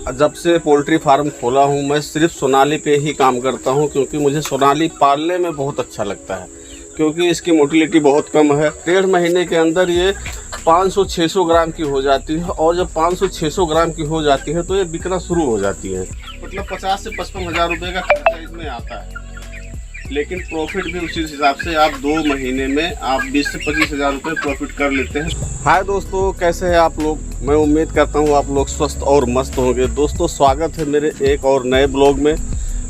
जब से poultry farm खोला हूँ मैं सिर्फ सोनाली पे ही काम करता हूँ, क्योंकि मुझे सोनाली पालने में बहुत अच्छा लगता है, क्योंकि इसकी मोटिलिटी बहुत कम है। 1.5 महीने के अंदर ये 500-600 ग्राम की हो जाती है, और जब 500-600 ग्राम की हो जाती है तो ये बिकना शुरू हो जाती है। मतलब 50 से 55 हज़ार रुपये का खर्चा इसमें आता है, लेकिन प्रॉफिट भी उसी हिसाब से आप 2 महीने में आप 20 से 25 हज़ार रुपये प्रॉफिट कर लेते हैं। हाय दोस्तों, कैसे हैं आप लोग? मैं उम्मीद करता हूँ आप लोग स्वस्थ और मस्त होंगे। दोस्तों, स्वागत है मेरे एक और नए ब्लॉग में।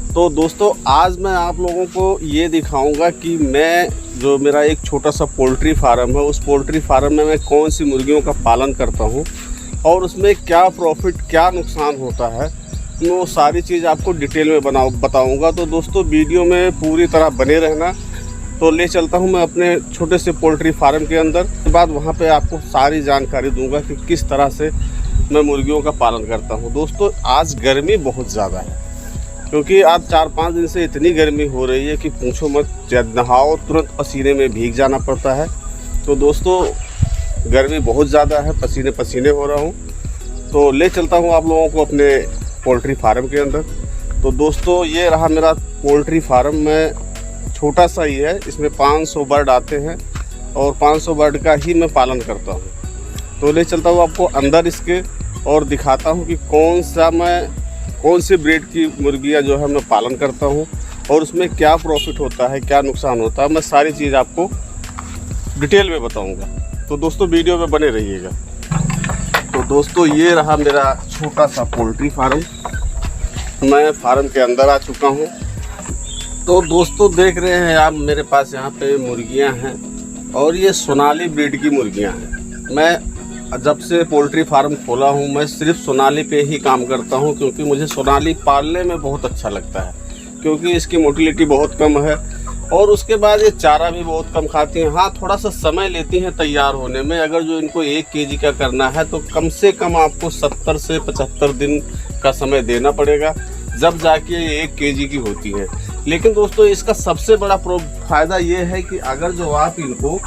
तो दोस्तों, आज मैं आप लोगों को ये दिखाऊंगा कि मैं जो मेरा एक छोटा सा पोल्ट्री फार्म है, उस पोल्ट्री फार्म में मैं कौन सी मुर्गियों का पालन करता हूँ और उसमें क्या प्रॉफिट क्या नुकसान होता है, वो सारी चीज़ आपको डिटेल में बताऊंगा। तो दोस्तों, वीडियो में पूरी तरह बने रहना। तो ले चलता हूं मैं अपने छोटे से पोल्ट्री फार्म के अंदर। के बाद वहां पे आपको सारी जानकारी दूंगा कि किस तरह से मैं मुर्गियों का पालन करता हूं। दोस्तों, आज गर्मी बहुत ज़्यादा है, क्योंकि आज 4-5 दिन से इतनी गर्मी हो रही है कि पूछो मत। जब नहाओ तुरंत पसीने में भीग जाना पड़ता है। तो दोस्तों, गर्मी बहुत ज़्यादा है, पसीने पसीने हो रहा हूँ। तो ले चलता हूँ आप लोगों को अपने पोल्ट्री फार्म के अंदर। तो दोस्तों, ये रहा मेरा पोल्ट्री फार्म। में छोटा सा ही है, इसमें 500 बर्ड आते हैं और 500 बर्ड का ही मैं पालन करता हूँ। तो ले चलता हूँ आपको अंदर इसके और दिखाता हूँ कि कौन सी ब्रीड की मुर्गियाँ जो है मैं पालन करता हूँ और उसमें क्या प्रॉफिट होता है, क्या नुकसान होता है, मैं सारी चीज़ आपको डिटेल में बताऊँगा। तो दोस्तों, वीडियो में बने रहिएगा। तो दोस्तों, ये रहा मेरा छोटा सा पोल्ट्री फार्म। मैं फार्म के अंदर आ चुका हूँ। तो दोस्तों, देख रहे हैं आप, मेरे पास यहाँ पे मुर्गियाँ हैं और ये सोनाली ब्रीड की मुर्गियाँ हैं। मैं जब से पोल्ट्री फार्म खोला हूँ मैं सिर्फ सोनाली पे ही काम करता हूँ, क्योंकि मुझे सोनाली पालने में बहुत अच्छा लगता है, क्योंकि इसकी मोटिलिटी बहुत कम है और उसके बाद ये चारा भी बहुत कम खाती हैं। हाँ, थोड़ा सा समय लेती हैं तैयार होने में। अगर जो इनको 1 केजी का करना है तो कम से कम आपको 70 से 75 दिन का समय देना पड़ेगा, जब जाके ये 1 केजी की होती है। लेकिन दोस्तों, इसका सबसे बड़ा फ़ायदा ये है कि अगर जो आप इनको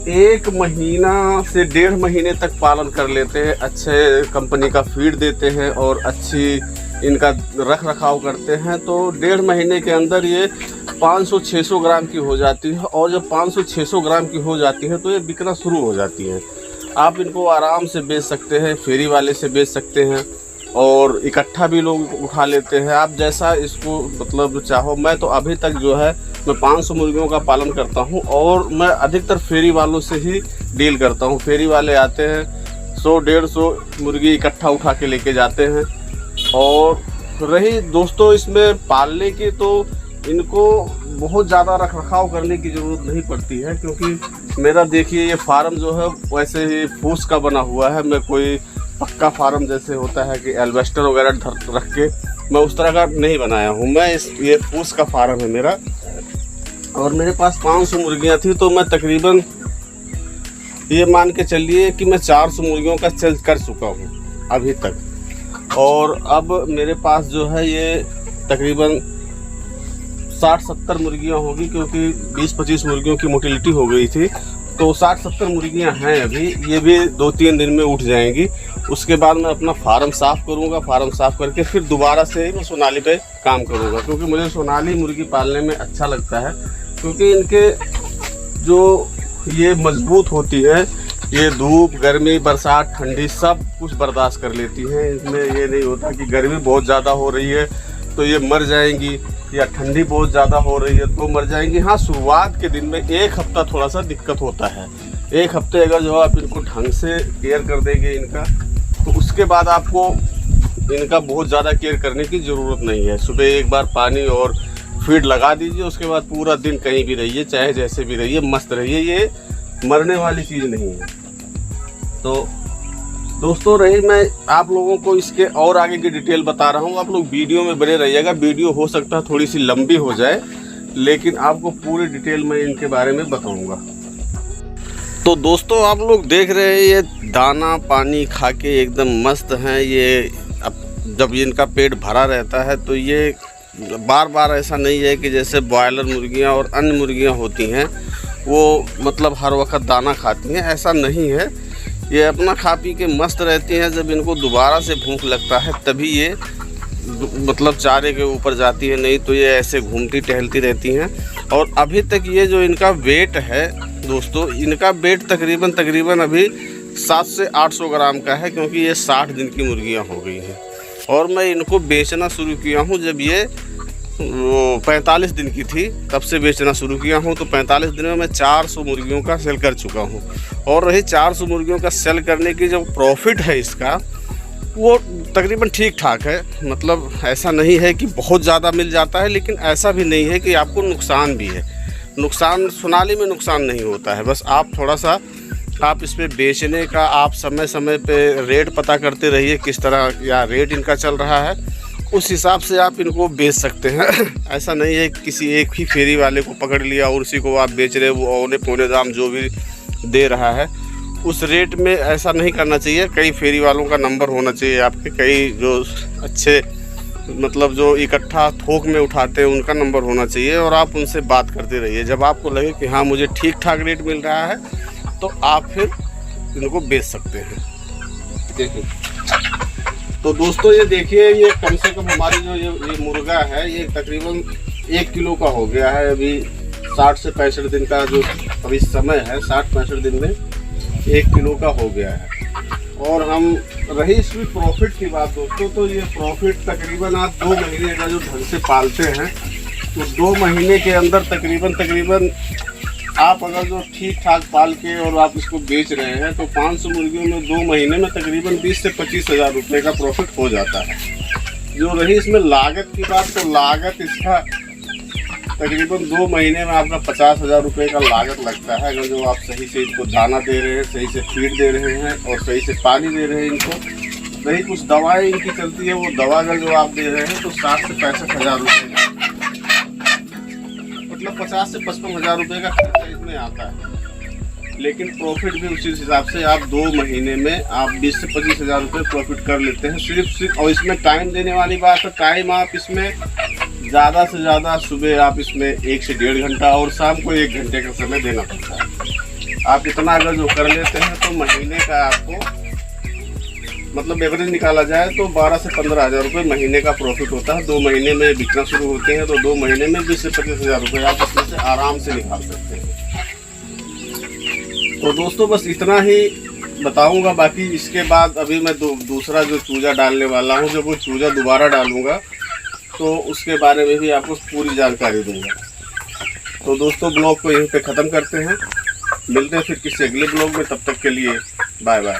1 महीना से 1.5 महीने तक पालन कर लेते हैं, अच्छे कंपनी का फीड देते हैं और अच्छी इनका रख रखाव करते हैं, तो 1.5 महीने के अंदर ये 500-600 ग्राम की हो जाती है। और जब 500-600 ग्राम की हो जाती है तो ये बिकना शुरू हो जाती है। आप इनको आराम से बेच सकते हैं, फेरी वाले से बेच सकते हैं और इकट्ठा भी लोग उठा लेते हैं। आप जैसा इसको मतलब चाहो। मैं तो अभी तक जो है मैं 500 मुर्गियों का पालन करता हूं और मैं अधिकतर फेरी वालों से ही डील करता हूं। फेरी वाले आते हैं, 100-150 मुर्गी इकट्ठा उठा के लेके जाते हैं। और रही दोस्तों इसमें पालने की, तो इनको बहुत ज़्यादा रख रखाव करने की ज़रूरत नहीं पड़ती है, क्योंकि मेरा देखिए ये फार्म जो है वैसे ही फूस का बना हुआ है। मैं कोई पक्का फार्म जैसे होता है कि एल्वेस्टर वगैरह रख के, मैं उस तरह का नहीं बनाया हूँ। ये फूस का फार्म है मेरा। और मेरे पास 500 मुर्गियाँ थी, तो मैं तकरीबन ये मान के चलिए कि मैं 400 मुर्गियों का सेल कर चुका हूँ अभी तक। और अब मेरे पास जो है ये तकरीबन 60-70 मुर्गियाँ होगी, क्योंकि 20-25 मुर्गियों की मोटिलिटी हो गई थी। तो 60-70 मुर्गियाँ हैं अभी। ये भी 2-3 दिन में उठ जाएंगी। उसके बाद मैं अपना फार्म साफ़ करूँगा। फार्म साफ़ करके फिर दोबारा से ही मैं सोनाली पे काम करूँगा, क्योंकि मुझे सोनाली मुर्गी पालने में अच्छा लगता है, क्योंकि इनके जो ये मजबूत होती है, ये धूप, गर्मी, बरसात, ठंडी सब कुछ बर्दाश्त कर लेती हैं। इसमें ये नहीं होता कि गर्मी बहुत ज़्यादा हो रही है तो ये मर जाएंगी, या ठंडी बहुत ज़्यादा हो रही है तो मर जाएंगी। हाँ, शुरुआत के दिन में 1 हफ्ता थोड़ा सा दिक्कत होता है। 1 हफ्ते अगर जो आप इनको ढंग से केयर कर देंगे इनका, तो उसके बाद आपको इनका बहुत ज़्यादा केयर करने की ज़रूरत नहीं है। सुबह एक बार पानी और फीड लगा दीजिए, उसके बाद पूरा दिन कहीं भी रहिए, चाहे जैसे भी रहिए, मस्त रहिए। ये मरने वाली चीज़ नहीं है। तो दोस्तों, रही मैं आप लोगों को इसके और आगे की डिटेल बता रहा हूँ। आप लोग वीडियो में बने रहिएगा। वीडियो हो सकता है थोड़ी सी लंबी हो जाए, लेकिन आपको पूरी डिटेल में इनके बारे में बताऊँगा। तो दोस्तों, आप लोग देख रहे हैं ये दाना पानी खा के एकदम मस्त हैं। ये अब जब इनका पेट भरा रहता है तो ये बार बार ऐसा नहीं है कि जैसे बॉयलर मुर्गियाँ और अन्य मुर्गियाँ होती हैं वो मतलब हर वक्त दाना खाती हैं, ऐसा नहीं है। ये अपना खा पी के मस्त रहती हैं। जब इनको दोबारा से भूख लगता है तभी ये मतलब चारे के ऊपर जाती है, नहीं तो ये ऐसे घूमती टहलती रहती हैं। और अभी तक ये जो इनका वेट है दोस्तों, इनका वेट तकरीबन अभी 700 से 800 ग्राम का है, क्योंकि ये 60 दिन की मुर्गियां हो गई हैं। और मैं इनको बेचना शुरू किया हूं जब ये 45 दिन की थी, तब से बेचना शुरू किया हूं। तो 45 दिन में मैं 400 मुर्गियों का सेल कर चुका हूं। और रही 400 मुर्गियों का सेल करने की जो प्रॉफिट है इसका, वो तकरीबन ठीक ठाक है। मतलब ऐसा नहीं है कि बहुत ज़्यादा मिल जाता है, लेकिन ऐसा भी नहीं है कि आपको नुकसान भी है। नुकसान सोनाली में नुकसान नहीं होता है। बस आप थोड़ा सा आप इस पे बेचने का आप समय समय पे रेट पता करते रहिए, किस तरह या रेट इनका चल रहा है, उस हिसाब से आप इनको बेच सकते हैं। ऐसा नहीं है कि किसी एक ही फेरी वाले को पकड़ लिया और उसी को आप बेच रहे, वो औने पौने दाम जो भी दे रहा है उस रेट में, ऐसा नहीं करना चाहिए। कई फेरी वालों का नंबर होना चाहिए आपके, कई जो अच्छे मतलब जो इकट्ठा थोक में उठाते हैं उनका नंबर होना चाहिए, और आप उनसे बात करते रहिए। जब आपको लगे कि हाँ मुझे ठीक ठाक रेट मिल रहा है तो आप फिर इनको बेच सकते हैं। देखिए तो दोस्तों ये देखिए, ये कम से कम हमारी जो ये मुर्गा है ये तकरीबन 1 किलो का हो गया है। अभी 60 से 65 दिन का जो अभी समय है, 60-65 दिन में 1 किलो का हो गया है। और हम रही इसमें प्रॉफिट की बात दोस्तों, तो ये प्रॉफिट तकरीबन आप 2 महीने का जो ढंग से पालते हैं तो 2 महीने के अंदर तकरीबन आप अगर जो ठीक ठाक पाल के और आप इसको बेच रहे हैं तो 500 मुर्गियों में 2 महीने में तकरीबन 20 से 25 हज़ार रुपये का प्रॉफिट हो जाता है। जो रही इसमें लागत की बात, तो लागत इसका तकरीबन 2 महीने में आपका 50 हज़ार रुपये का लागत लगता है। अगर जो आप सही से इनको दाना दे रहे हैं, सही से फीड दे रहे हैं और सही से पानी दे रहे हैं इनको। रही कुछ दवाएं इनकी चलती है, वो दवा अगर जो आप दे रहे हैं तो 60 से 65 हज़ार रुपये, मतलब 50 से 55 हज़ार रुपये का खर्चा इसमें आता है। लेकिन प्रॉफिट भी उसी हिसाब से आप 2 महीने में आप 20 से 25 हज़ार रुपये प्रॉफिट कर लेते हैं सिर्फ। और इसमें टाइम देने वाली बात है, टाइम आप इसमें ज़्यादा से ज़्यादा सुबह आप इसमें 1 से 1.5 घंटा और शाम को 1 घंटे का समय देना पड़ता है। आप इतना अगर जो कर लेते हैं तो महीने का आपको मतलब एवरेज निकाला जाए तो 12 से 15 हज़ार रुपये महीने का प्रॉफिट होता है। 2 महीने में बिकना शुरू होते हैं तो 2 महीने में 20 से 25 हज़ार रुपये आप इसमें से आराम से निकाल सकते हैं। तो दोस्तों बस इतना ही बताऊंगा। बाकी इसके बाद अभी मैं दूसरा जो चूजा डालने वाला हूं, जब वो चूजा दोबारा डालूंगा तो उसके बारे में भी आपको पूरी जानकारी दूंगा। तो दोस्तों ब्लॉग को यहीं पे ख़त्म करते हैं, मिलते हैं फिर किसी अगले ब्लॉग में। तब तक के लिए बाय बाय।